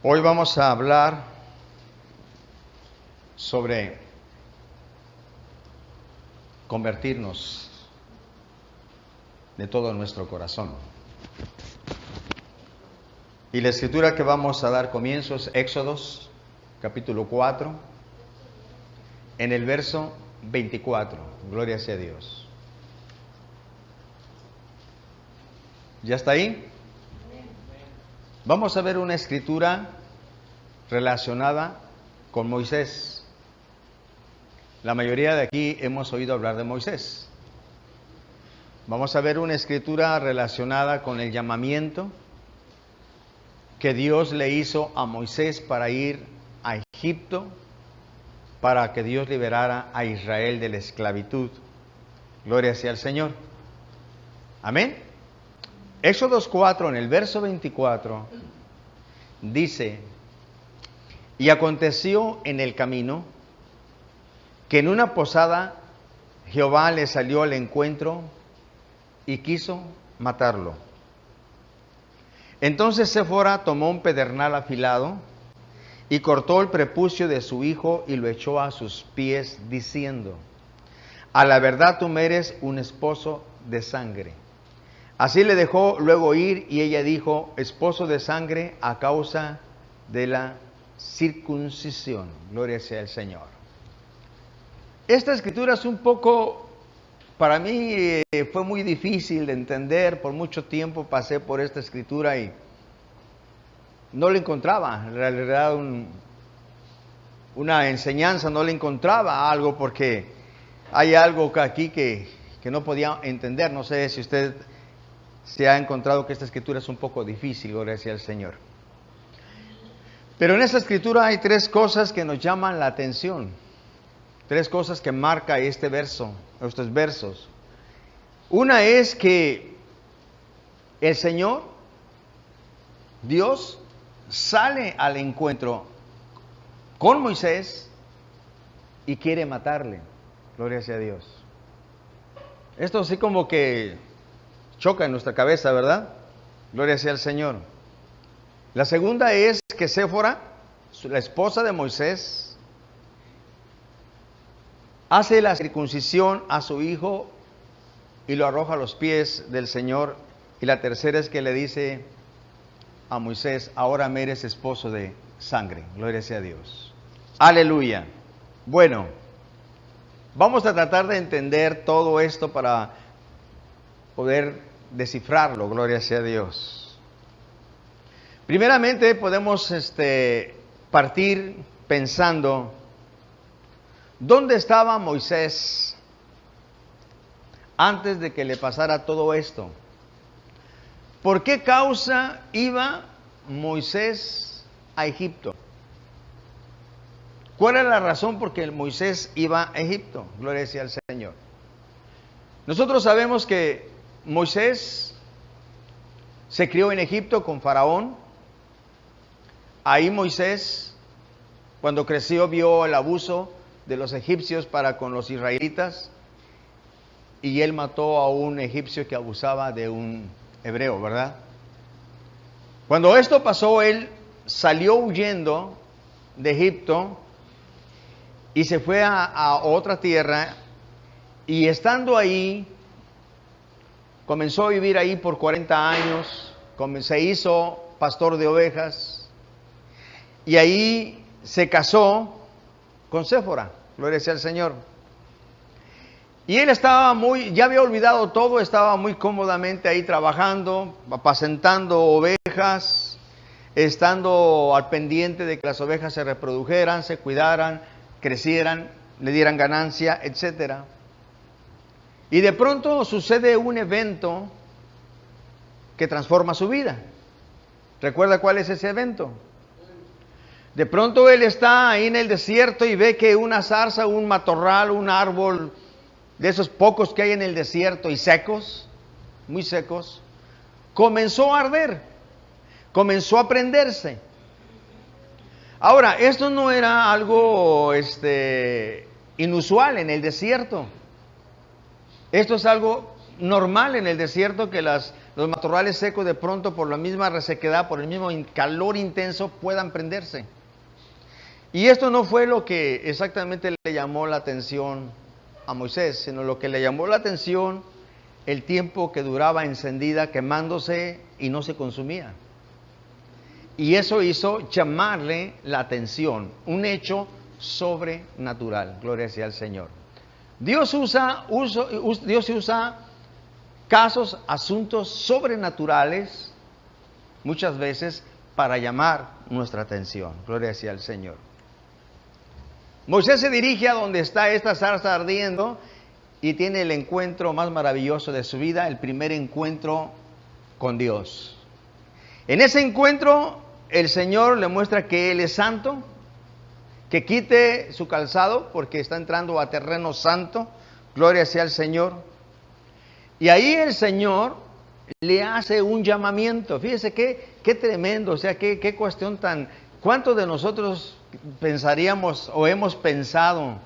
Hoy vamos a hablar sobre convertirnos de todo nuestro corazón. Y la escritura que vamos a dar comienzo es Éxodos, capítulo 4, en el verso 24. Gloria sea a Dios. ¿Ya está ahí? Vamos a ver una escritura relacionada con Moisés. La mayoría de aquí hemos oído hablar de Moisés. Vamos a ver una escritura relacionada con el llamamiento que Dios le hizo a Moisés para ir a Egipto, para que Dios liberara a Israel de la esclavitud. Gloria sea al Señor. Amén. Éxodos 4, en el verso 24, dice: y aconteció en el camino que en una posada Jehová le salió al encuentro y quiso matarlo. Entonces Séfora tomó un pedernal afilado y cortó el prepucio de su hijo y lo echó a sus pies, diciendo: a la verdad tú me eres un esposo de sangre. Así le dejó luego ir, y ella dijo: esposo de sangre a causa de la circuncisión. Gloria sea al Señor. Esta escritura es un poco, para mí fue muy difícil de entender. Por mucho tiempo pasé por esta escritura y no le encontraba, en realidad, una enseñanza, no le encontraba algo, porque hay algo aquí que no podía entender. No sé si usted se ha encontrado que esta escritura es un poco difícil, gloria sea al Señor. Pero en esta escritura hay tres cosas que nos llaman la atención. Tres cosas que marca este verso, estos versos. Una es que el Señor, Dios, sale al encuentro con Moisés y quiere matarle. Gloria sea a Dios. Esto así como que choca en nuestra cabeza, ¿verdad? Gloria sea al Señor. La segunda es que Séfora, la esposa de Moisés, hace la circuncisión a su hijo y lo arroja a los pies del Señor. Y la tercera es que le dice a Moisés: ahora me eres esposo de sangre. Gloria sea a Dios. Aleluya. Bueno, vamos a tratar de entender todo esto para poder descifrarlo. Gloria sea a Dios. Primeramente podemos partir pensando: ¿dónde estaba Moisés antes de que le pasara todo esto? ¿Por qué causa iba Moisés a Egipto? ¿Cuál era la razón por que Moisés iba a Egipto? Gloria sea al Señor. Nosotros sabemos que Moisés se crió en Egipto con Faraón. Ahí Moisés, cuando creció, vio el abuso de los egipcios para con los israelitas, y él mató a un egipcio que abusaba de un hebreo, ¿verdad? Cuando esto pasó, él salió huyendo de Egipto y se fue a otra tierra, y estando ahí, comenzó a vivir ahí por 40 años, se hizo pastor de ovejas, y ahí se casó con Séfora. Gloria sea al Señor. Y él estaba ya había olvidado todo, estaba muy cómodamente ahí trabajando, apacentando ovejas, estando al pendiente de que las ovejas se reprodujeran, se cuidaran, crecieran, le dieran ganancia, etcétera. Y de pronto sucede un evento que transforma su vida. ¿Recuerda cuál es ese evento? De pronto él está ahí en el desierto y ve que una zarza, un matorral, un árbol de esos pocos que hay en el desierto y secos, muy secos, comenzó a arder, comenzó a prenderse. Ahora, esto no era algo inusual en el desierto. Esto es algo normal en el desierto, que las los matorrales secos de pronto por la misma resequedad, por el mismo calor intenso, puedan prenderse. Y esto no fue lo que exactamente le llamó la atención a Moisés, sino lo que le llamó la atención, el tiempo que duraba encendida, quemándose y no se consumía. Y eso hizo llamarle la atención, un hecho sobrenatural. Gloria sea al Señor. Dios usa casos, asuntos sobrenaturales, muchas veces para llamar nuestra atención. Gloria sea al Señor. Moisés se dirige a donde está esta zarza ardiendo y tiene el encuentro más maravilloso de su vida, el primer encuentro con Dios. En ese encuentro, el Señor le muestra que Él es santo, que quite su calzado porque está entrando a terreno santo. Gloria sea al Señor. Y ahí el Señor le hace un llamamiento. Fíjese qué tremendo, o sea, qué cuestión tan... ¿Cuántos de nosotros pensaríamos o hemos pensado,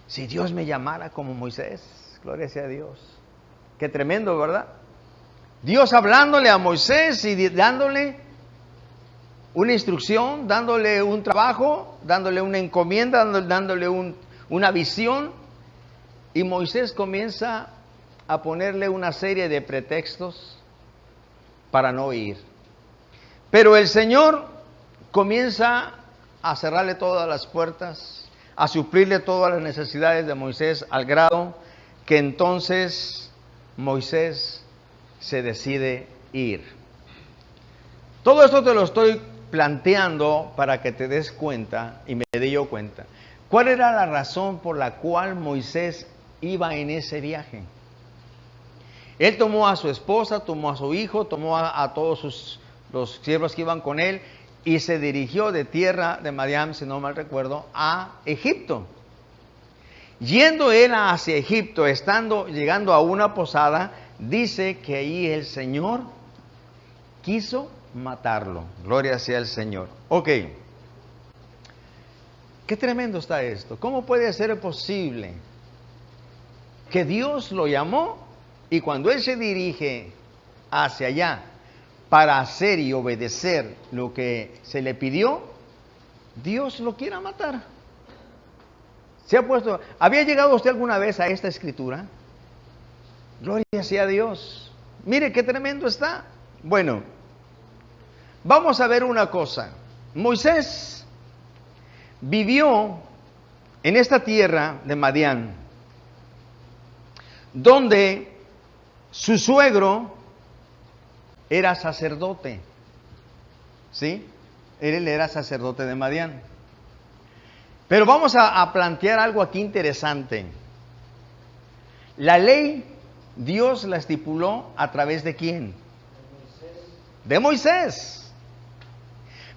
si Dios me llamara como Moisés? Gloria sea a Dios. Qué tremendo, ¿verdad? Dios hablándole a Moisés y dándole una instrucción, dándole un trabajo, dándole una encomienda, dándole una visión. Y Moisés comienza a ponerle una serie de pretextos para no ir. Pero el Señor comienza a cerrarle todas las puertas, a suplirle todas las necesidades de Moisés, al grado que entonces Moisés se decide ir. Todo esto te lo estoy planteando para que te des cuenta y me dé yo cuenta. ¿Cuál era la razón por la cual Moisés iba en ese viaje? Él tomó a su esposa, tomó a su hijo, tomó a todos los siervos que iban con él y se dirigió de tierra de Madián, si no mal recuerdo, a Egipto. Yendo él hacia Egipto, llegando a una posada, dice que ahí el Señor quiso matarlo. Gloria sea al Señor. Ok. Qué tremendo está esto. ¿Cómo puede ser posible que Dios lo llamó y cuando él se dirige hacia allá para hacer y obedecer lo que se le pidió, Dios lo quiera matar? ¿Había llegado usted alguna vez a esta escritura? Gloria sea a Dios. Mire qué tremendo está. Bueno, vamos a ver una cosa. Moisés vivió en esta tierra de Madián, donde su suegro era sacerdote. ¿Sí? Él era sacerdote de Madián. Pero vamos a plantear algo aquí interesante. La ley, Dios la estipuló a través de ¿quién? De Moisés.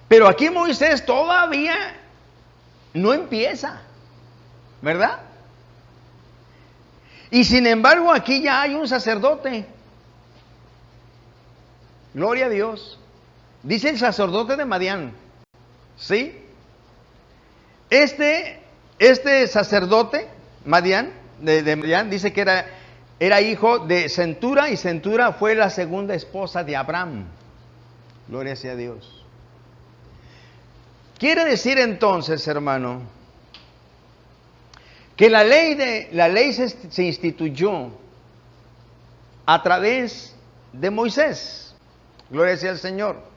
Pero aquí Moisés todavía no empieza, ¿verdad? Y sin embargo aquí ya hay un sacerdote. Gloria a Dios. Dice el sacerdote de Madián. ¿Sí? Este sacerdote, Madián, de Madián, dice que era hijo de Centura, y Centura fue la segunda esposa de Abraham. Gloria sea a Dios. Quiere decir entonces, hermano, que la ley se instituyó a través de Moisés. Gloria sea al Señor.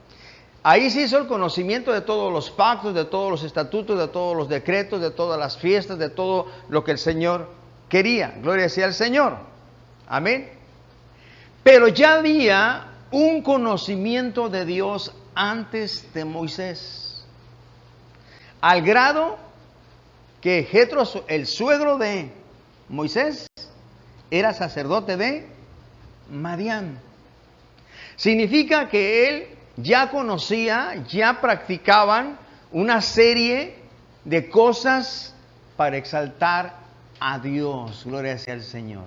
Ahí se hizo el conocimiento de todos los pactos, de todos los estatutos, de todos los decretos, de todas las fiestas, de todo lo que el Señor quería. Gloria sea al Señor. Amén. Pero ya había un conocimiento de Dios antes de Moisés. Al grado que Jetro, el suegro de Moisés, era sacerdote de Madián. Significa que él ya conocía, ya practicaban una serie de cosas para exaltar a Dios. Gloria sea al Señor.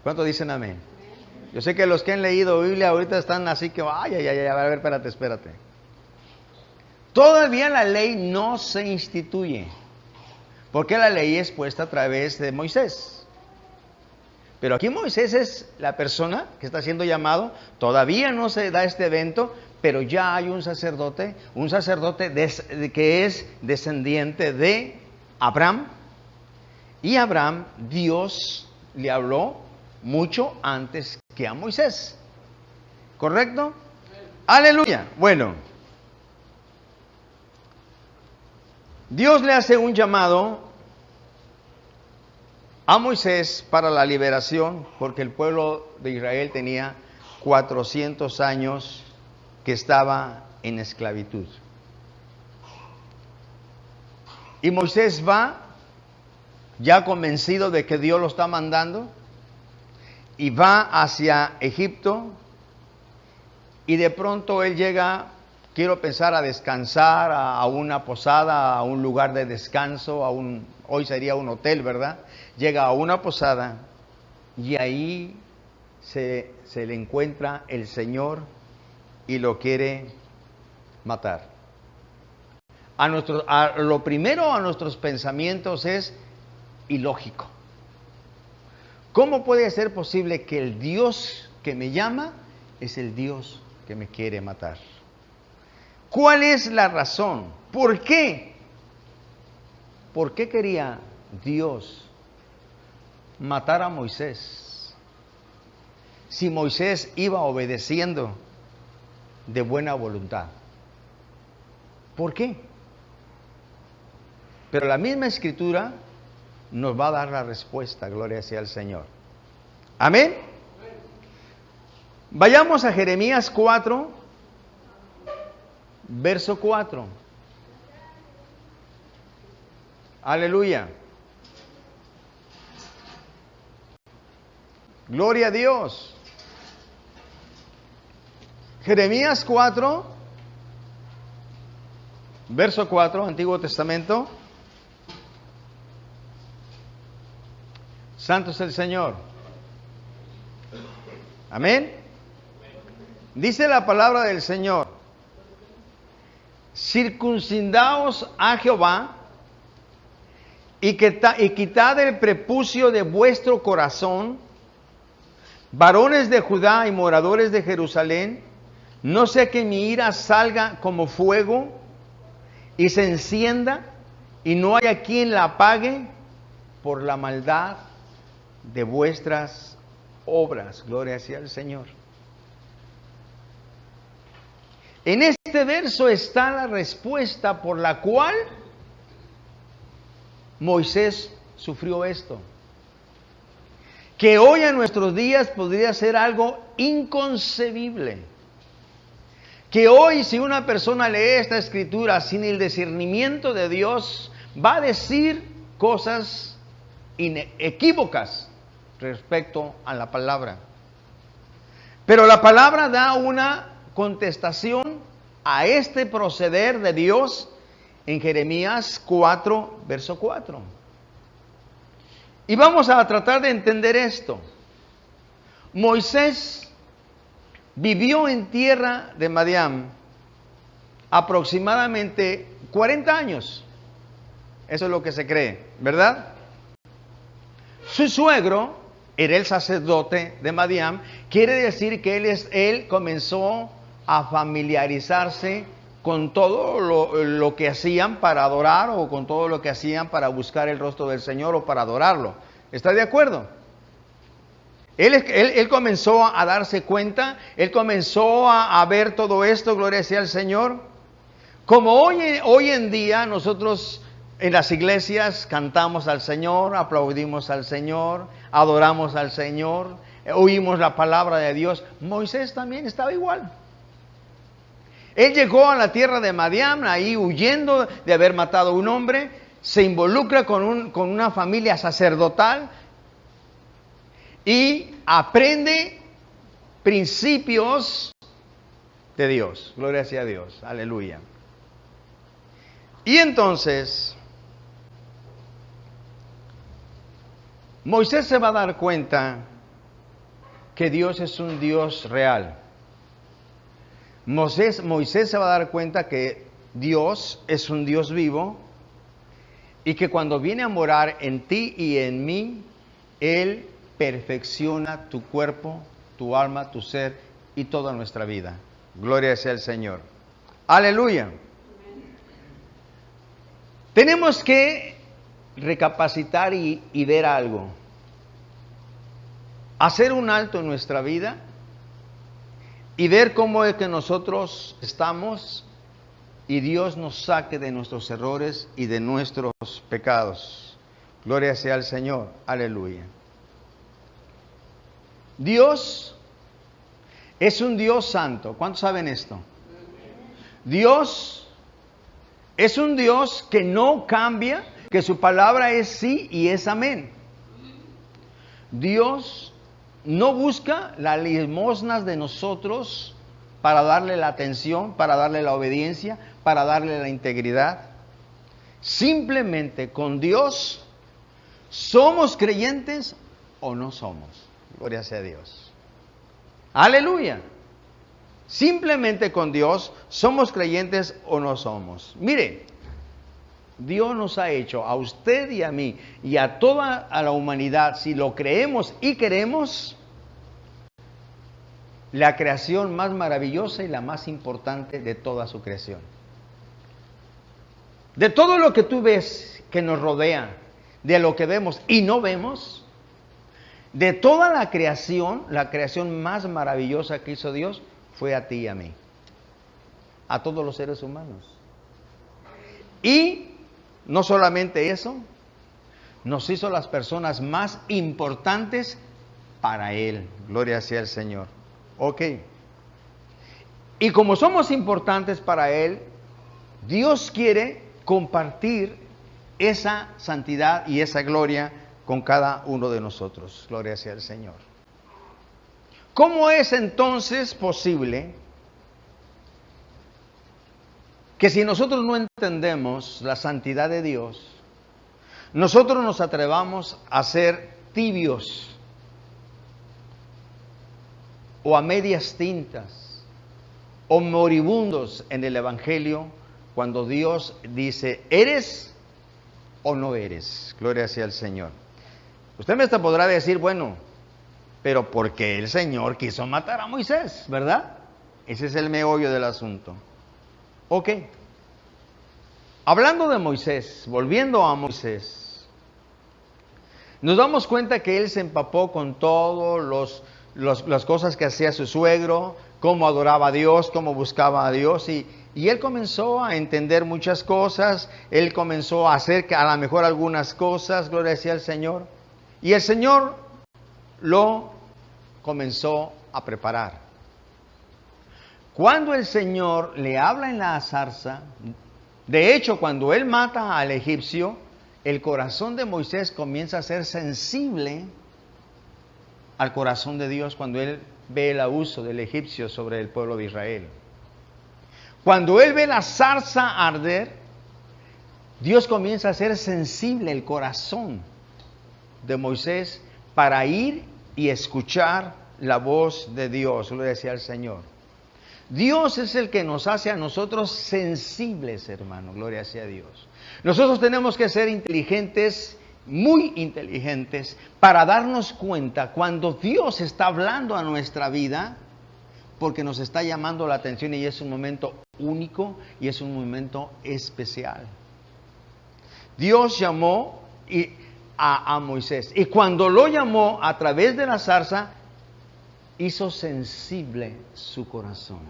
¿Cuántos dicen amén? Yo sé que los que han leído Biblia ahorita están así que, a ver, espérate. Todavía la ley no se instituye, porque la ley es puesta a través de Moisés. Pero aquí Moisés es la persona que está siendo llamado. Todavía no se da este evento, pero ya hay un sacerdote que es descendiente de Abraham. Y Abraham, Dios le habló mucho antes que a Moisés. ¿Correcto? Aleluya. Bueno, Dios le hace un llamado a Moisés para la liberación, porque el pueblo de Israel tenía 400 años que estaba en esclavitud. Y Moisés va, ya convencido de que Dios lo está mandando, y va hacia Egipto, y de pronto él llega, quiero pensar, a descansar, a una posada, a un lugar de descanso, hoy sería un hotel, ¿verdad? Llega a una posada y ahí se le encuentra el Señor y lo quiere matar. Lo primero a nuestros pensamientos es ilógico. ¿Cómo puede ser posible que el Dios que me llama es el Dios que me quiere matar? ¿Cuál es la razón? ¿Por qué? ¿Por qué quería Dios matar a Moisés si Moisés iba obedeciendo de buena voluntad? ¿Por qué? Pero la misma Escritura nos va a dar la respuesta, gloria sea al Señor. Amén. Vayamos a Jeremías 4, verso 4. Aleluya. Gloria a Dios. Jeremías 4, verso 4, Antiguo Testamento. Santo es el Señor. Amén. Dice la palabra del Señor: circuncidaos a Jehová y quitad el prepucio de vuestro corazón, varones de Judá y moradores de Jerusalén, no sea que mi ira salga como fuego y se encienda y no haya quien la apague por la maldad de vuestras obras. Gloria sea al Señor. En este verso está la respuesta por la cual Moisés sufrió esto. Que hoy en nuestros días podría ser algo inconcebible. Que hoy, si una persona lee esta escritura sin el discernimiento de Dios, va a decir cosas inequívocas respecto a la palabra. Pero la palabra da una contestación a este proceder de Dios en Jeremías 4, verso 4. Y vamos a tratar de entender esto. Moisés vivió en tierra de Madián aproximadamente 40 años. Eso es lo que se cree, ¿verdad? Su suegro era el sacerdote de Madián. Quiere decir que él comenzó a familiarizarse con todo lo que hacían para adorar, o con todo lo que hacían para buscar el rostro del Señor o para adorarlo. ¿Está de acuerdo? Él comenzó a darse cuenta, él comenzó a ver todo esto, gloria sea al Señor. Como hoy en día nosotros en las iglesias cantamos al Señor, aplaudimos al Señor, adoramos al Señor, oímos la palabra de Dios. Moisés también estaba igual. Él llegó a la tierra de Madián, ahí huyendo de haber matado a un hombre, se involucra con una familia sacerdotal y aprende principios de Dios. Gloria sea a Dios, aleluya. Y entonces Moisés se va a dar cuenta que Dios es un Dios real. Moisés se va a dar cuenta que Dios es un Dios vivo y que cuando viene a morar en ti y en mí, Él perfecciona tu cuerpo, tu alma, tu ser y toda nuestra vida. Gloria sea al Señor. Aleluya. Tenemos que recapacitar y ver algo. Hacer un alto en nuestra vida y ver cómo es que nosotros estamos y Dios nos saque de nuestros errores y de nuestros pecados. Gloria sea al Señor. Aleluya. Dios es un Dios santo. ¿Cuántos saben esto? Dios es un Dios que no cambia, que su palabra es sí y es amén. Dios no busca las limosnas de nosotros para darle la atención, para darle la obediencia, para darle la integridad. Simplemente con Dios, ¿somos creyentes o no somos? Gloria sea a Dios. Aleluya. Simplemente con Dios, ¿somos creyentes o no somos? Mire, Dios nos ha hecho a usted y a mí y a toda la humanidad, si lo creemos y queremos, la creación más maravillosa y la más importante de toda su creación. De todo lo que tú ves que nos rodea, de lo que vemos y no vemos, de toda la creación más maravillosa que hizo Dios fue a ti y a mí, a todos los seres humanos. Y no solamente eso, nos hizo las personas más importantes para Él. Gloria sea al Señor. Ok. Y como somos importantes para Él, Dios quiere compartir esa santidad y esa gloria con cada uno de nosotros. Gloria sea al Señor. ¿Cómo es entonces posible que si nosotros no entendemos la santidad de Dios, nosotros nos atrevamos a ser tibios o a medias tintas o moribundos en el Evangelio cuando Dios dice, ¿eres o no eres? Gloria sea al Señor. Usted me podrá decir, bueno, pero ¿por qué el Señor quiso matar a Moisés? ¿Verdad? Ese es el meollo del asunto. Ok. Hablando de Moisés, volviendo a Moisés, nos damos cuenta que él se empapó con todas las cosas que hacía su suegro, cómo adoraba a Dios, cómo buscaba a Dios, y él comenzó a entender muchas cosas, él comenzó a hacer a lo mejor algunas cosas, gloria sea al Señor, y el Señor lo comenzó a preparar. Cuando el Señor le habla en la zarza, de hecho, cuando él mata al egipcio, el corazón de Moisés comienza a ser sensible al corazón de Dios cuando él ve el abuso del egipcio sobre el pueblo de Israel. Cuando él ve la zarza arder, Dios comienza a ser sensible el corazón de Moisés para ir y escuchar la voz de Dios. Lo decía el Señor. Dios es el que nos hace a nosotros sensibles, hermano. Gloria sea a Dios. Nosotros tenemos que ser inteligentes, muy inteligentes, para darnos cuenta cuando Dios está hablando a nuestra vida, porque nos está llamando la atención y es un momento único y es un momento especial. Dios llamó a Moisés y cuando lo llamó a través de la zarza, hizo sensible su corazón.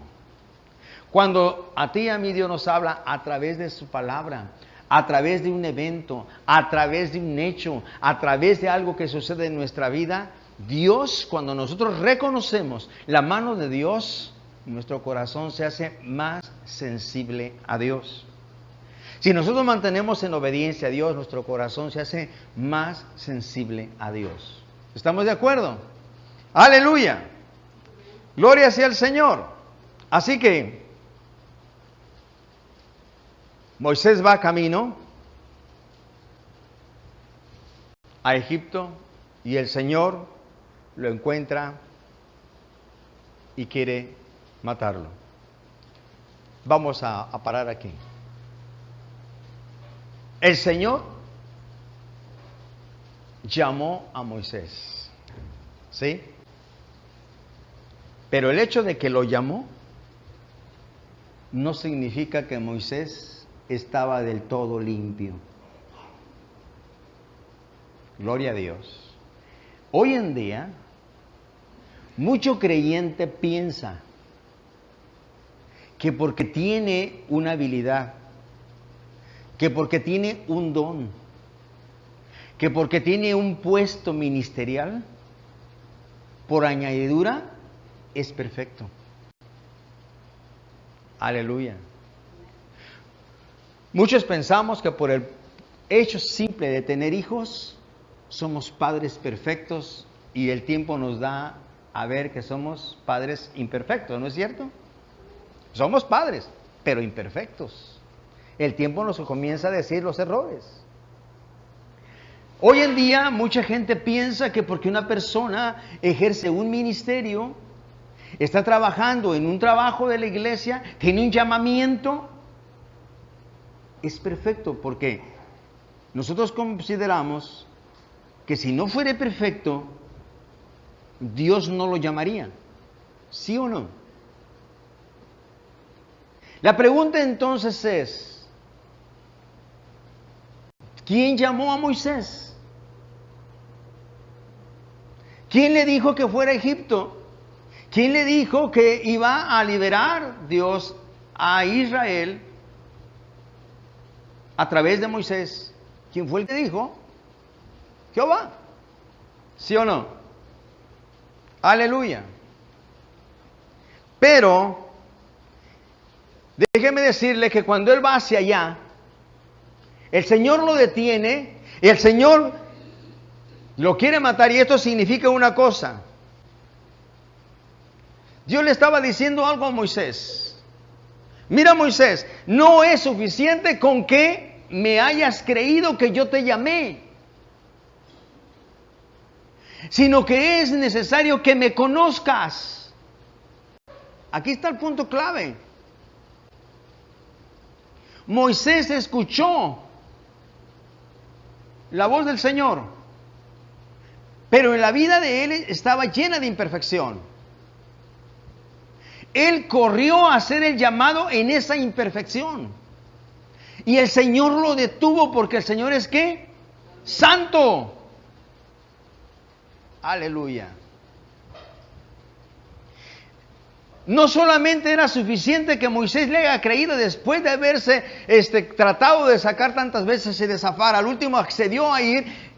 Cuando a ti y a mí Dios nos habla a través de su palabra, a través de un evento, a través de un hecho, a través de algo que sucede en nuestra vida, Dios, cuando nosotros reconocemos la mano de Dios, nuestro corazón se hace más sensible a Dios. Si nosotros mantenemos en obediencia a Dios, nuestro corazón se hace más sensible a Dios. ¿Estamos de acuerdo? ¡Aleluya! Gloria sea al Señor. Así que Moisés va camino a Egipto y el Señor lo encuentra y quiere matarlo. Vamos a parar aquí. El Señor llamó a Moisés. ¿Sí? Pero el hecho de que lo llamó no significa que Moisés estaba del todo limpio. Gloria a Dios. Hoy en día, mucho creyente piensa que porque tiene una habilidad, que porque tiene un don, que porque tiene un puesto ministerial, por añadidura, es perfecto. Aleluya. Muchos pensamos que por el hecho simple de tener hijos, somos padres perfectos y el tiempo nos da a ver que somos padres imperfectos, ¿no es cierto? Somos padres, pero imperfectos. El tiempo nos comienza a decir los errores. Hoy en día mucha gente piensa que porque una persona ejerce un ministerio, está trabajando en un trabajo de la iglesia, tiene un llamamiento, es perfecto, porque nosotros consideramos que si no fuera perfecto, Dios no lo llamaría. ¿Sí o no? La pregunta entonces es, ¿quién llamó a Moisés? ¿Quién le dijo que fuera a Egipto? ¿Quién le dijo que iba a liberar Dios a Israel a través de Moisés? ¿Quién fue el que dijo? Jehová. ¿Sí o no? Aleluya. Pero, déjeme decirle que cuando él va hacia allá, el Señor lo detiene y el Señor lo quiere matar, y esto significa una cosa. Dios le estaba diciendo algo a Moisés. Mira, Moisés, no es suficiente con que me hayas creído que yo te llamé, sino que es necesario que me conozcas. Aquí está el punto clave. Moisés escuchó la voz del Señor, pero en la vida de él estaba llena de imperfección. Él corrió a hacer el llamado en esa imperfección. Y el Señor lo detuvo porque el Señor es ¿qué? Santo. Aleluya. No solamente era suficiente que Moisés le haya creído después de haberse tratado de sacar tantas veces y de zafar, al último accedió a ir.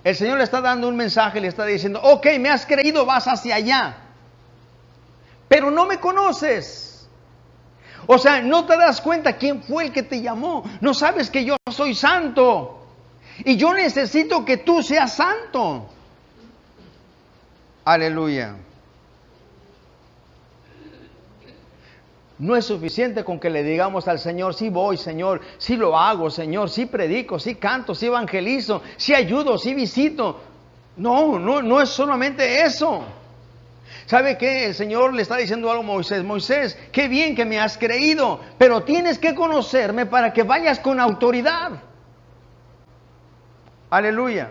El Señor le está dando un mensaje, le está diciendo, ok, me has creído, vas hacia allá, pero no me conoces. O sea, no te das cuenta quién fue el que te llamó. No sabes que yo soy santo y yo necesito que tú seas santo. Aleluya. No es suficiente con que le digamos al Señor, sí voy, Señor, sí lo hago, Señor, sí predico, sí canto, sí evangelizo, sí ayudo, sí visito. No es solamente eso. ¿Sabe qué? El Señor le está diciendo algo a Moisés. Moisés, qué bien que me has creído, pero tienes que conocerme para que vayas con autoridad. Aleluya.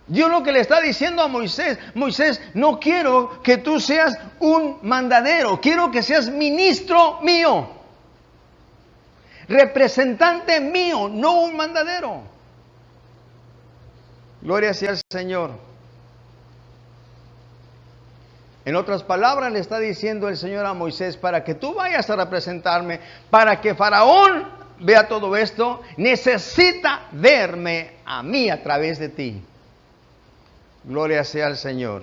Dios lo que le está diciendo a Moisés, Moisés, no quiero que tú seas un mandadero, quiero que seas ministro mío, representante mío, no un mandadero. Gloria sea al Señor. En otras palabras le está diciendo el Señor a Moisés, para que tú vayas a representarme, para que Faraón vea todo esto, necesita verme a mí a través de ti. Gloria sea al Señor.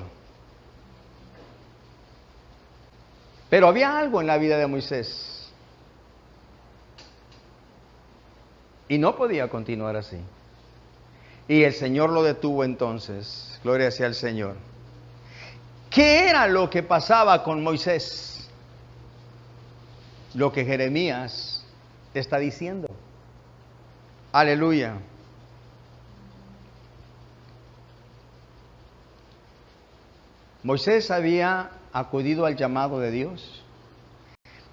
Pero había algo en la vida de Moisés. Y no podía continuar así. Y el Señor lo detuvo entonces. Gloria sea al Señor. ¿Qué era lo que pasaba con Moisés? Lo que Jeremías está diciendo. Aleluya. Moisés había acudido al llamado de Dios,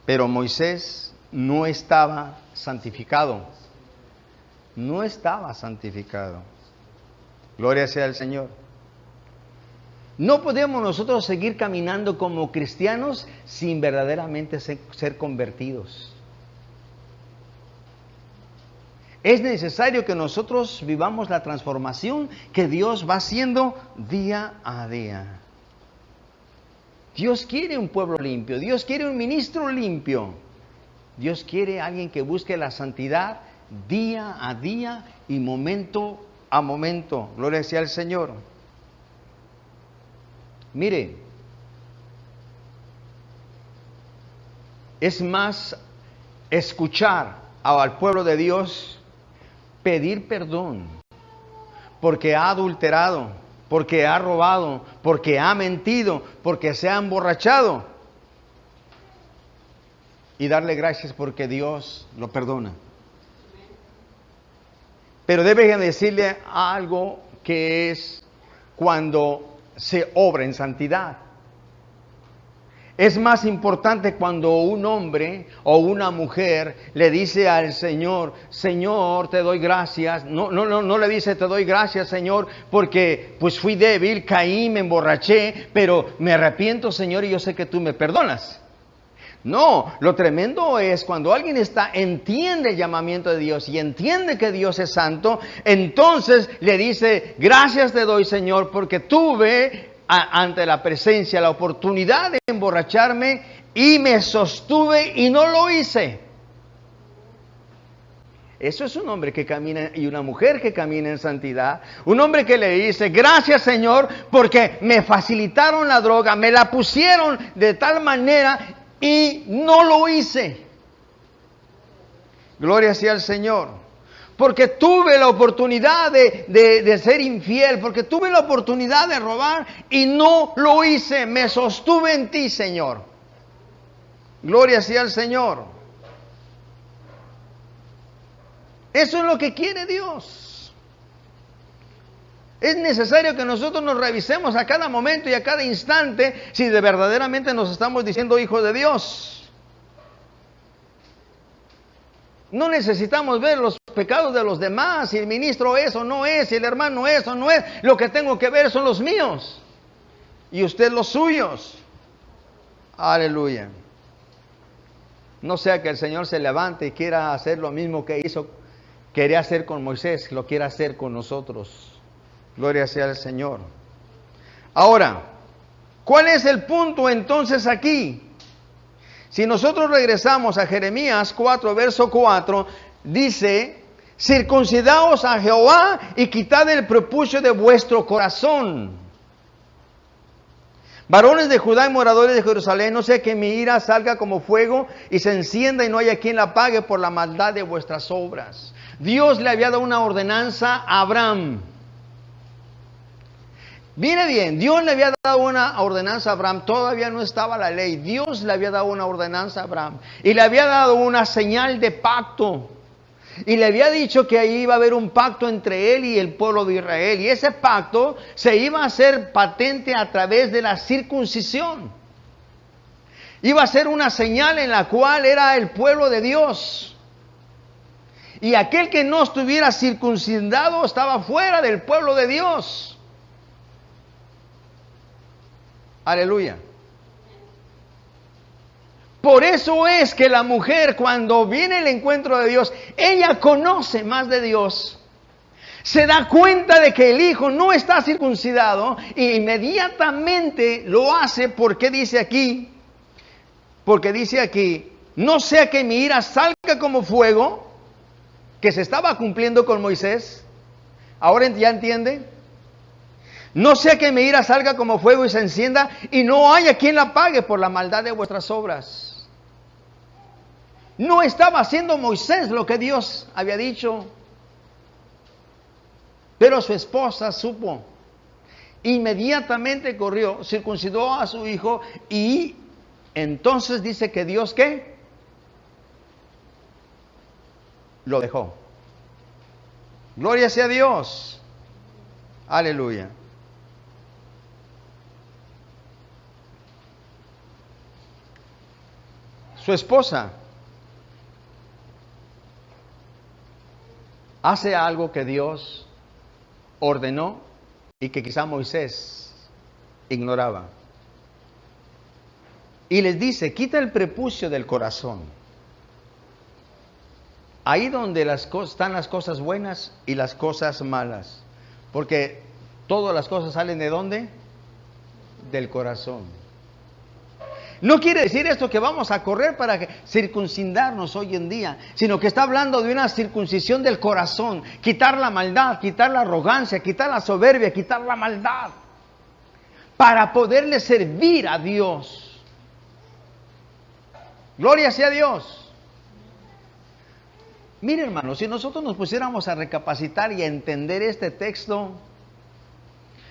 pero Moisés no estaba santificado. No estaba santificado. Gloria sea al Señor. No podemos nosotros seguir caminando como cristianos sin verdaderamente ser convertidos. Es necesario que nosotros vivamos la transformación que Dios va haciendo día a día. Dios quiere un pueblo limpio, Dios quiere un ministro limpio. Dios quiere a alguien que busque la santidad día a día y momento a momento. Gloria sea al Señor. Mire, es más escuchar al pueblo de Dios pedir perdón porque ha adulterado, porque ha robado, porque ha mentido, porque se ha emborrachado, y darle gracias porque Dios lo perdona. Pero debe decirle algo que es cuando se obra en santidad. Es más importante cuando un hombre o una mujer le dice al Señor, Señor, te doy gracias. No le dice, te doy gracias, Señor, porque pues fui débil, caí, me emborraché, pero me arrepiento, Señor, y yo sé que tú me perdonas. No, lo tremendo es cuando alguien entiende el llamamiento de Dios y entiende que Dios es santo, entonces le dice, gracias te doy, Señor, porque tuve ante la presencia la oportunidad de emborracharme y me sostuve y no lo hice. Eso es un hombre que camina y una mujer que camina en santidad. Un hombre que le dice, gracias Señor, porque me facilitaron la droga, me la pusieron de tal manera y no lo hice. Gloria sea al Señor. Porque tuve la oportunidad de ser infiel, porque tuve la oportunidad de robar y no lo hice. Me sostuve en ti, Señor. Gloria sea al Señor. Eso es lo que quiere Dios. Es necesario que nosotros nos revisemos a cada momento y a cada instante si de verdaderamente nos estamos diciendo hijos de Dios. No necesitamos ver los pecados de los demás, si el ministro es o no es, si el hermano es o no es. Lo que tengo que ver son los míos y usted los suyos. Aleluya. No sea que el Señor se levante y quiera hacer lo mismo que quería hacer con Moisés, lo quiera hacer con nosotros. Gloria sea al Señor. Ahora, ¿cuál es el punto entonces aquí? Si nosotros regresamos a Jeremías 4, verso 4, dice, circuncidaos a Jehová y quitad el prepucio de vuestro corazón. Varones de Judá y moradores de Jerusalén, no sea que mi ira salga como fuego y se encienda y no haya quien la apague por la maldad de vuestras obras. Dios le había dado una ordenanza a Abraham. Viene bien, Dios le había dado una ordenanza a Abraham, todavía no estaba la ley, Dios le había dado una ordenanza a Abraham y le había dado una señal de pacto y le había dicho que ahí iba a haber un pacto entre él y el pueblo de Israel y ese pacto se iba a hacer patente a través de la circuncisión. Iba a ser una señal en la cual era el pueblo de Dios y aquel que no estuviera circuncidado estaba fuera del pueblo de Dios. Aleluya. Por eso es que la mujer, cuando viene el encuentro de Dios, ella conoce más de Dios. Se da cuenta de que el hijo no está circuncidado e inmediatamente lo hace porque dice aquí, no sea que mi ira salga como fuego, que se estaba cumpliendo con Moisés. Ahora ya entiende. No sea que mi ira salga como fuego y se encienda y no haya quien la pague por la maldad de vuestras obras. No estaba haciendo Moisés lo que Dios había dicho, pero su esposa supo. Inmediatamente corrió, circuncidó a su hijo y entonces dice que Dios ¿qué? Lo dejó. Gloria sea a Dios. Aleluya. Su esposa hace algo que Dios ordenó y que quizá Moisés ignoraba. Y les dice, quita el prepucio del corazón. Ahí donde están las cosas buenas y las cosas malas. Porque todas las cosas salen ¿de dónde? Del corazón. No quiere decir esto que vamos a correr para circuncidarnos hoy en día, sino que está hablando de una circuncisión del corazón. Quitar la maldad, quitar la arrogancia, quitar la soberbia, quitar la maldad. Para poderle servir a Dios. Gloria sea a Dios. Mire, hermanos, si nosotros nos pusiéramos a recapacitar y a entender este texto,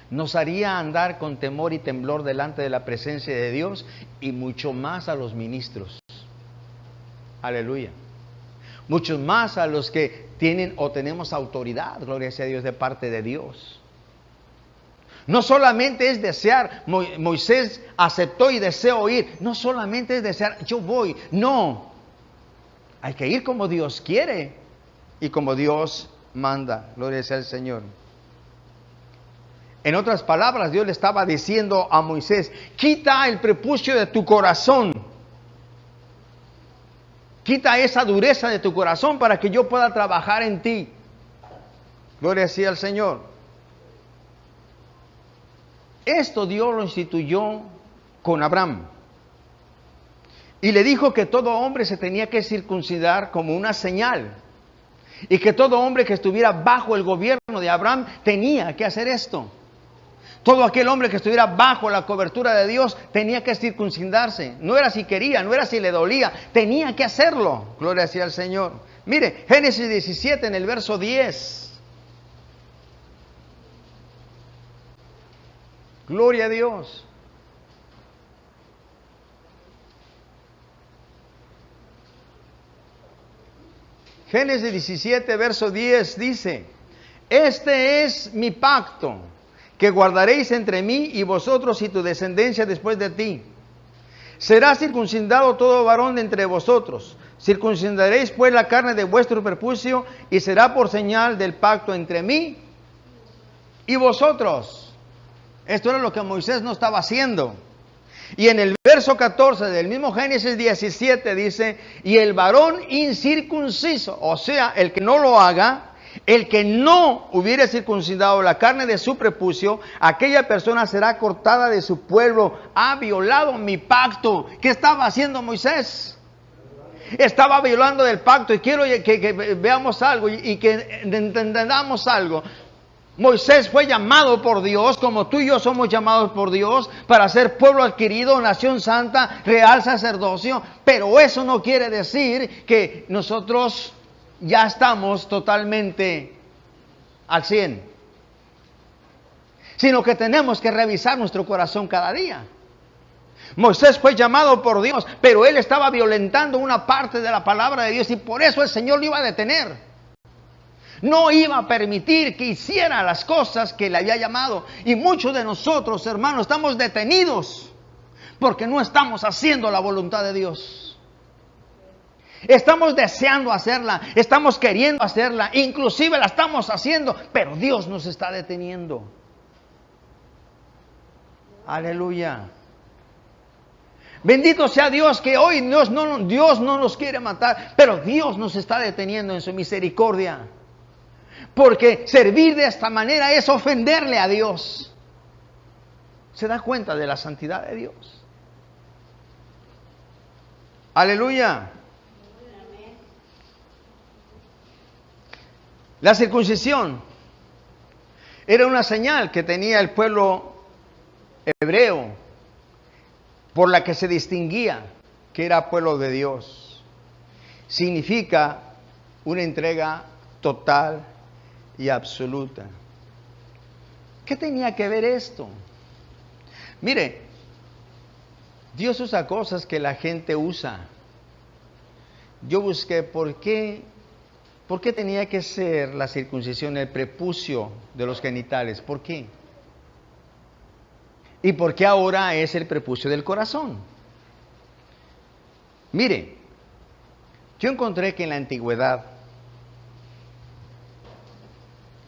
nos haría andar con temor y temblor delante de la presencia de Dios y mucho más a los ministros. Aleluya. Muchos más a los que tienen o tenemos autoridad, gloria sea a Dios, de parte de Dios. No solamente es desear, Moisés aceptó y deseó ir. No solamente es desear, yo voy. No, hay que ir como Dios quiere y como Dios manda. Gloria sea al Señor. En otras palabras, Dios le estaba diciendo a Moisés, quita el prepucio de tu corazón. Quita esa dureza de tu corazón para que yo pueda trabajar en ti. Gloria sea al Señor. Esto Dios lo instituyó con Abraham. Y le dijo que todo hombre se tenía que circuncidar como una señal. Y que todo hombre que estuviera bajo el gobierno de Abraham tenía que hacer esto. Todo aquel hombre que estuviera bajo la cobertura de Dios tenía que circuncidarse. No era si quería, no era si le dolía, tenía que hacerlo. Gloria sea al Señor. Mire, Génesis 17 en el verso 10. Gloria a Dios. Génesis 17, verso 10 dice, este es mi pacto que guardaréis entre mí y vosotros y tu descendencia después de ti. Será circuncidado todo varón de entre vosotros. Circuncidaréis pues la carne de vuestro prepucio y será por señal del pacto entre mí y vosotros. Esto era lo que Moisés no estaba haciendo. Y en el verso 14 del mismo Génesis 17 dice, y el varón incircunciso, o sea, el que no lo haga, el que no hubiere circuncidado la carne de su prepucio, aquella persona será cortada de su pueblo. Ha violado mi pacto. ¿Qué estaba haciendo Moisés? Estaba violando el pacto. Y quiero que veamos algo y que entendamos algo. Moisés fue llamado por Dios, como tú y yo somos llamados por Dios, para ser pueblo adquirido, nación santa, real sacerdocio, pero eso no quiere decir que nosotros ya estamos totalmente al 100, sino que tenemos que revisar nuestro corazón cada día. Moisés fue llamado por Dios, pero él estaba violentando una parte de la palabra de Dios y por eso el Señor lo iba a detener. No iba a permitir que hiciera las cosas que le había llamado. Y muchos de nosotros, hermanos, estamos detenidos porque no estamos haciendo la voluntad de Dios. Estamos deseando hacerla, estamos queriendo hacerla, inclusive la estamos haciendo, pero Dios nos está deteniendo. Aleluya. Bendito sea Dios que hoy Dios no nos quiere matar, pero Dios nos está deteniendo en su misericordia. Porque servir de esta manera es ofenderle a Dios. ¿Se da cuenta de la santidad de Dios? Aleluya. La circuncisión era una señal que tenía el pueblo hebreo por la que se distinguía que era pueblo de Dios. Significa una entrega total y absoluta. ¿Qué tenía que ver esto? Mire, Dios usa cosas que la gente usa. Yo busqué por qué tenía que ser la circuncisión el prepucio de los genitales. ¿Por qué? ¿Y por qué ahora es el prepucio del corazón? Mire, yo encontré que en la antigüedad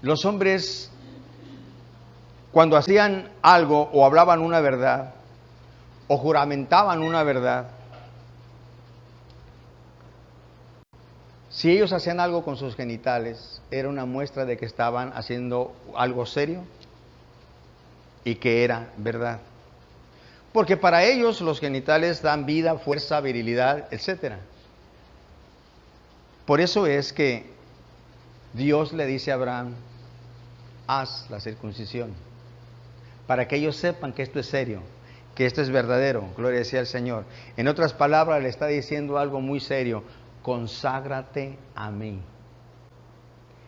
los hombres cuando hacían algo o hablaban una verdad o juramentaban una verdad, si ellos hacían algo con sus genitales, era una muestra de que estaban haciendo algo serio y que era verdad. Porque para ellos los genitales dan vida, fuerza, virilidad, etc. Por eso es que Dios le dice a Abraham, haz la circuncisión, para que ellos sepan que esto es serio, que esto es verdadero, gloria sea al Señor. En otras palabras, le está diciendo algo muy serio, conságrate a mí.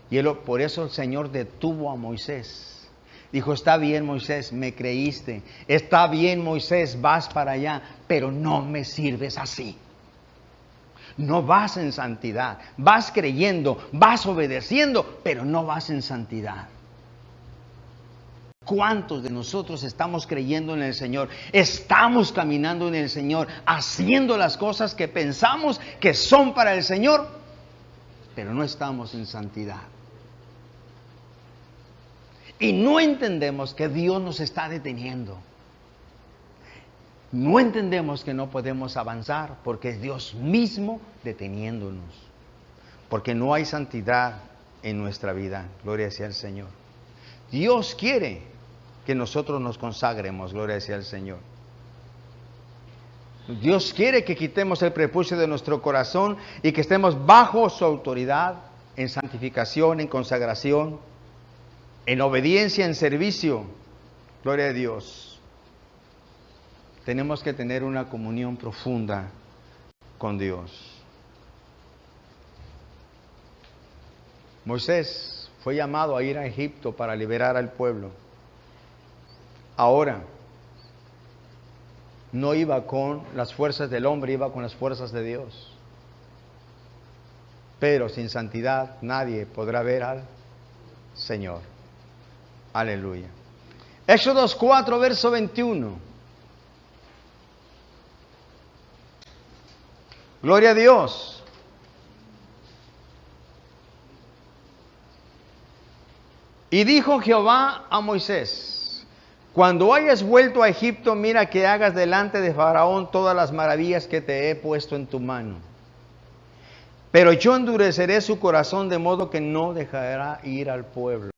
Y por eso el Señor detuvo a Moisés. Dijo, está bien Moisés, me creíste, está bien Moisés, vas para allá, pero no me sirves así. No vas en santidad, vas creyendo, vas obedeciendo, pero no vas en santidad. ¿Cuántos de nosotros estamos creyendo en el Señor? Estamos caminando en el Señor, haciendo las cosas que pensamos que son para el Señor, pero no estamos en santidad. Y no entendemos que Dios nos está deteniendo. No entendemos que no podemos avanzar porque es Dios mismo deteniéndonos. Porque no hay santidad en nuestra vida. Gloria sea al Señor. Dios quiere que nosotros nos consagremos. Gloria sea al Señor. Dios quiere que quitemos el prepucio de nuestro corazón y que estemos bajo su autoridad en santificación, en consagración, en obediencia, en servicio. Gloria a Dios. Tenemos que tener una comunión profunda con Dios. Moisés fue llamado a ir a Egipto para liberar al pueblo. Ahora, no iba con las fuerzas del hombre, iba con las fuerzas de Dios. Pero sin santidad nadie podrá ver al Señor. Aleluya. Éxodo 4, verso 21. Gloria a Dios. Y dijo Jehová a Moisés, cuando hayas vuelto a Egipto, mira que hagas delante de Faraón todas las maravillas que te he puesto en tu mano. Pero yo endureceré su corazón de modo que no dejará ir al pueblo.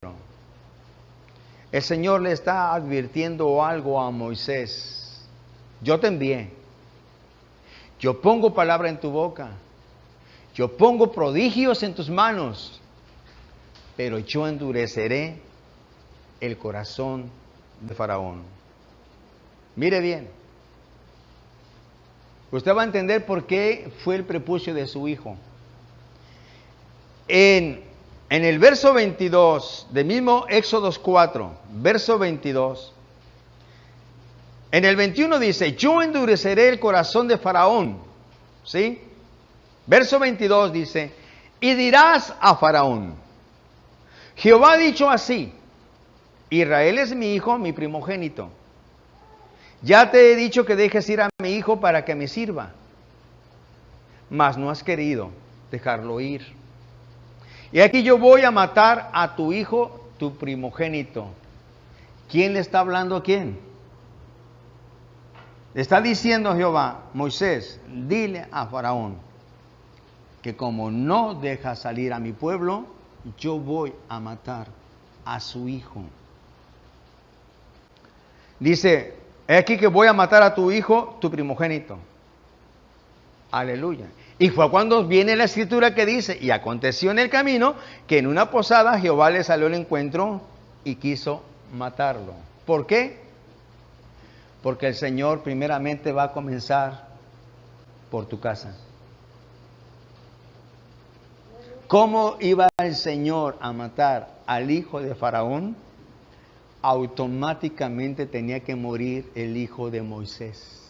El Señor le está advirtiendo algo a Moisés. Yo te envié. Yo pongo palabra en tu boca. Yo pongo prodigios en tus manos. Pero yo endureceré el corazón de Faraón. Mire bien. Usted va a entender por qué fue el prepucio de su hijo. En el verso 22 del mismo Éxodo 4, verso 22, en el 21 dice, yo endureceré el corazón de Faraón, ¿sí? Verso 22 dice, y dirás a Faraón, Jehová ha dicho así, Israel es mi hijo, mi primogénito. Ya te he dicho que dejes ir a mi hijo para que me sirva, mas no has querido dejarlo ir. Y aquí yo voy a matar a tu hijo, tu primogénito. ¿Quién le está hablando a quién? Le está diciendo Jehová, Moisés, dile a Faraón que como no deja salir a mi pueblo, yo voy a matar a su hijo. Dice, he aquí que voy a matar a tu hijo, tu primogénito. Aleluya. Y fue cuando viene la escritura que dice, y aconteció en el camino que en una posada Jehová le salió al encuentro y quiso matarlo. ¿Por qué? Porque el Señor primeramente va a comenzar por tu casa. ¿Cómo iba el Señor a matar al hijo de Faraón? Automáticamente tenía que morir el hijo de Moisés.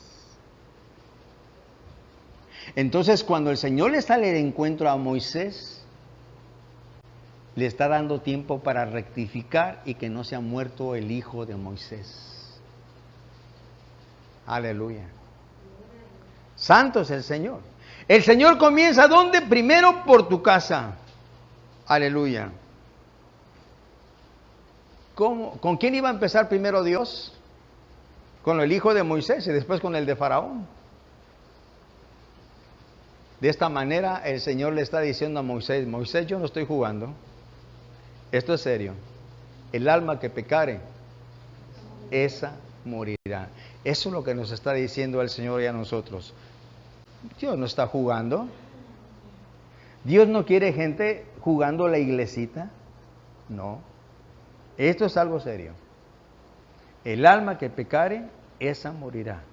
Entonces, cuando el Señor le sale al encuentro a Moisés, le está dando tiempo para rectificar y que no se ha muerto el hijo de Moisés. Aleluya. Santo es el Señor. El Señor comienza, ¿dónde? Primero por tu casa. Aleluya. ¿Con quién iba a empezar primero Dios? Con el hijo de Moisés y después con el de Faraón. De esta manera el Señor le está diciendo a Moisés: Moisés, yo no estoy jugando, esto es serio. El alma que pecare, esa morirá. Eso es lo que nos está diciendo el Señor y a nosotros. Dios no está jugando. Dios no quiere gente jugando la iglesita. No. Esto es algo serio. El alma que pecare, esa morirá.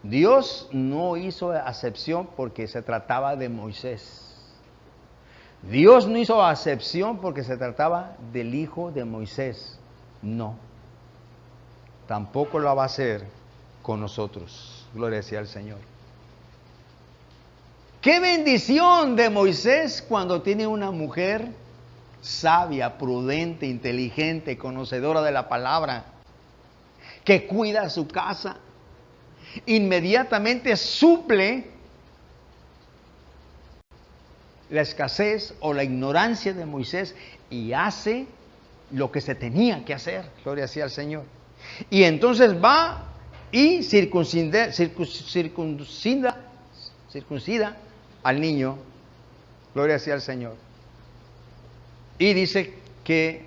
Dios no hizo acepción porque se trataba de Moisés. Dios no hizo acepción porque se trataba del hijo de Moisés. No. Tampoco lo va a hacer con nosotros. Gloria sea al Señor. Qué bendición de Moisés cuando tiene una mujer sabia, prudente, inteligente, conocedora de la palabra, que cuida su casa. Inmediatamente suple la escasez o la ignorancia de Moisés y hace lo que se tenía que hacer. Gloria sea al Señor. Y entonces va y circuncida al niño. Gloria sea al Señor. Y dice que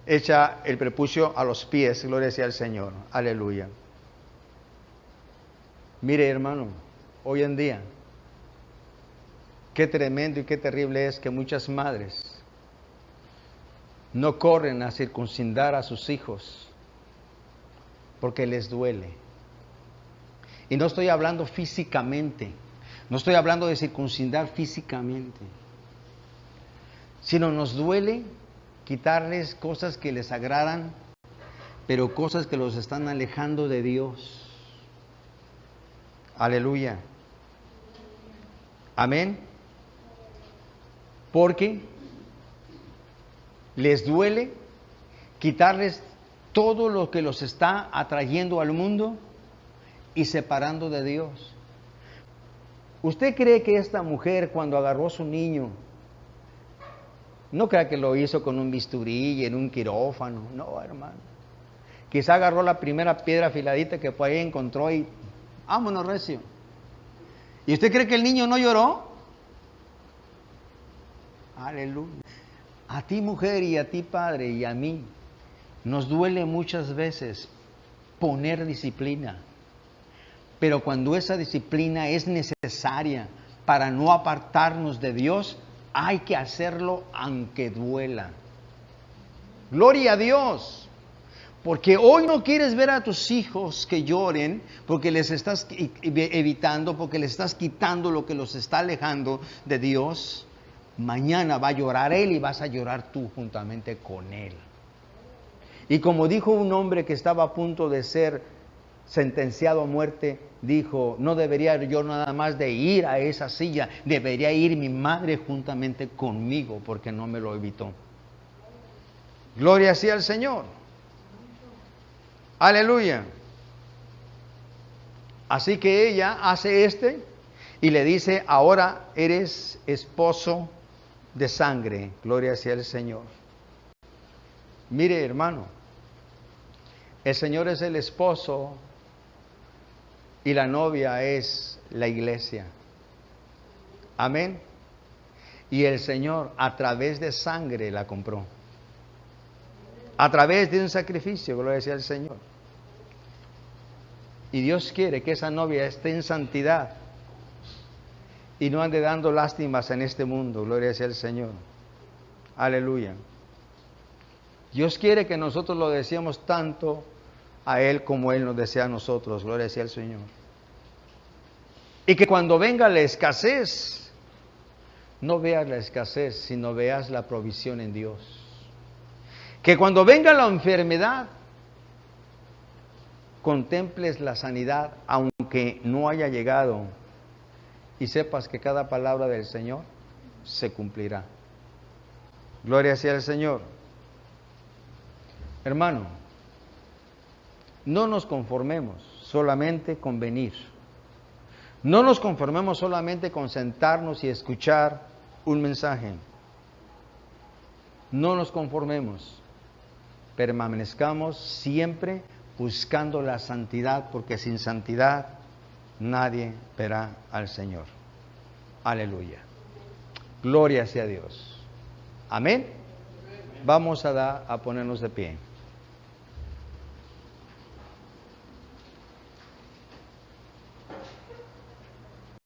echa el prepucio a los pies. Gloria sea al Señor. Aleluya. Mire, hermano, hoy en día, qué tremendo y qué terrible es que muchas madres no corren a circuncidar a sus hijos porque les duele. Y no estoy hablando físicamente, no estoy hablando de circuncidar físicamente, sino nos duele quitarles cosas que les agradan, pero cosas que los están alejando de Dios. Aleluya. Amén. Porque les duele quitarles todo lo que los está atrayendo al mundo y separando de Dios. ¿Usted cree que esta mujer, cuando agarró a su niño, no crea que lo hizo con un bisturí y en un quirófano? No, hermano. Quizá agarró la primera piedra afiladita que por ahí encontró y vámonos, recio. ¿Y usted cree que el niño no lloró? Aleluya. A ti, mujer, y a ti, padre, y a mí, nos duele muchas veces poner disciplina. Pero cuando esa disciplina es necesaria para no apartarnos de Dios, hay que hacerlo aunque duela. Gloria a Dios. Porque hoy no quieres ver a tus hijos que lloren porque les estás evitando, porque les estás quitando lo que los está alejando de Dios. Mañana va a llorar él y vas a llorar tú juntamente con él. Y como dijo un hombre que estaba a punto de ser sentenciado a muerte, dijo: no debería yo nada más de ir a esa silla, debería ir mi madre juntamente conmigo porque no me lo evitó. Gloria sea al Señor. Aleluya. Así que ella hace y le dice: ahora eres esposo de sangre. Gloria sea al Señor. Mire, hermano, el Señor es el esposo y la novia es la iglesia. Amén. Y el Señor a través de sangre la compró. A través de un sacrificio, gloria sea al Señor. Y Dios quiere que esa novia esté en santidad y no ande dando lástimas en este mundo, gloria sea al Señor. Aleluya. Dios quiere que nosotros lo deseemos tanto a Él como Él nos desea a nosotros, gloria sea al Señor. Y que cuando venga la escasez, no veas la escasez, sino veas la provisión en Dios. Que cuando venga la enfermedad, contemples la sanidad, aunque no haya llegado, y sepas que cada palabra del Señor se cumplirá. Gloria sea al Señor. Hermano, no nos conformemos solamente con venir. No nos conformemos solamente con sentarnos y escuchar un mensaje. No nos conformemos. permanezcamos siempre buscando la santidad, porque sin santidad nadie verá al Señor. Aleluya. Gloria sea a Dios. Amén. Vamos a ponernos de pie.